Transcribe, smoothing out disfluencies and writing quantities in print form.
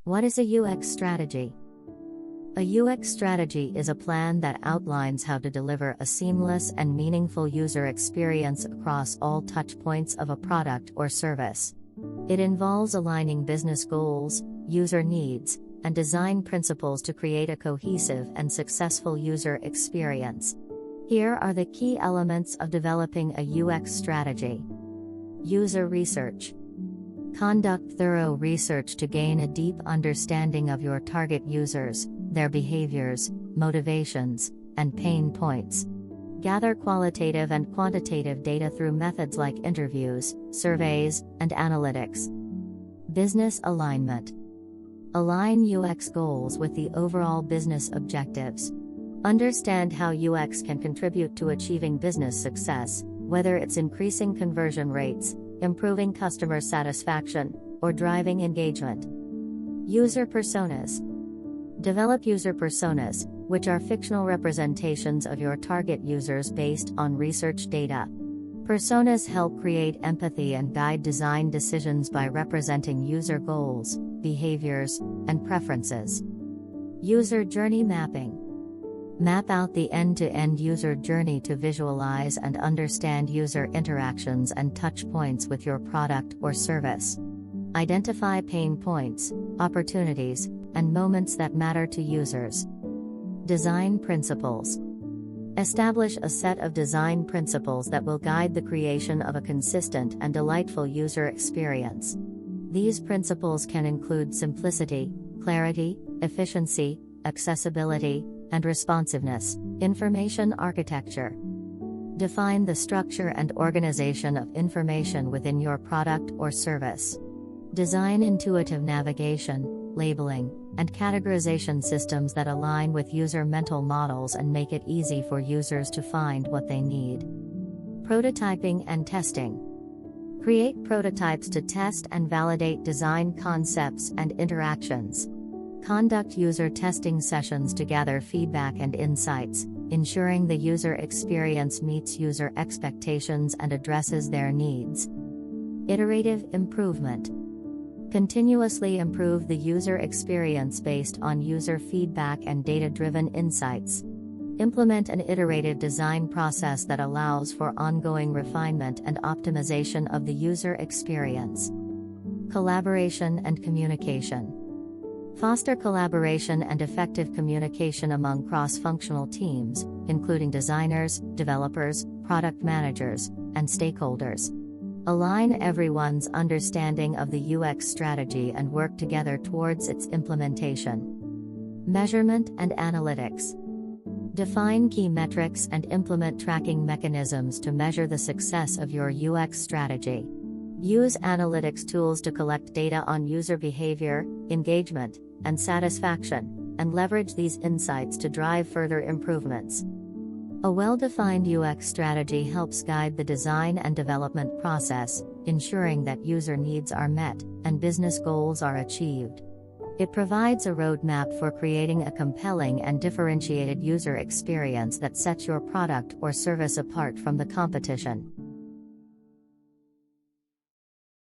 What is a UX strategy? A UX strategy is a plan that outlines how to deliver a seamless and meaningful user experience across all touchpoints of a product or service. It involves aligning business goals, user needs, and design principles to create a cohesive and successful user experience. Here are the key elements of developing a UX strategy. User research. Conduct thorough research to gain a deep understanding of your target users, their behaviors, motivations, and pain points. Gather qualitative and quantitative data through methods like interviews, surveys, and analytics. Business alignment. Align UX goals with the overall business objectives. Understand how UX can contribute to achieving business success, whether it's increasing conversion rates, improving customer satisfaction, or driving engagement. User personas. Develop user personas, which are fictional representations of your target users based on research data. Personas help create empathy and guide design decisions by representing user goals, behaviors, and preferences. User journey mapping. Map out the end-to-end user journey to visualize and understand user interactions and touch points with your product or service. Identify pain points, opportunities, and moments that matter to users. Design principles. Establish a set of design principles that will guide the creation of a consistent and delightful user experience. These principles can include simplicity, clarity, efficiency, accessibility, and responsiveness. Information architecture. Define the structure and organization of information within your product or service. Design intuitive navigation, labeling, and categorization systems that align with user mental models and make it easy for users to find what they need. Prototyping and testing. Create prototypes to test and validate design concepts and interactions. Conduct user testing sessions to gather feedback and insights, ensuring the user experience meets user expectations and addresses their needs. Iterative improvement. Continuously improve the user experience based on user feedback and data-driven insights. Implement an iterative design process that allows for ongoing refinement and optimization of the user experience. Collaboration and communication. Foster collaboration and effective communication among cross-functional teams, including designers, developers, product managers, and stakeholders. Align everyone's understanding of the UX strategy and work together towards its implementation. Measurement and analytics. Define key metrics and implement tracking mechanisms to measure the success of your UX strategy. Use analytics tools to collect data on user behavior, engagement, and satisfaction, and leverage these insights to drive further improvements. A well-defined UX strategy helps guide the design and development process, ensuring that user needs are met and business goals are achieved. It provides a roadmap for creating a compelling and differentiated user experience that sets your product or service apart from the competition.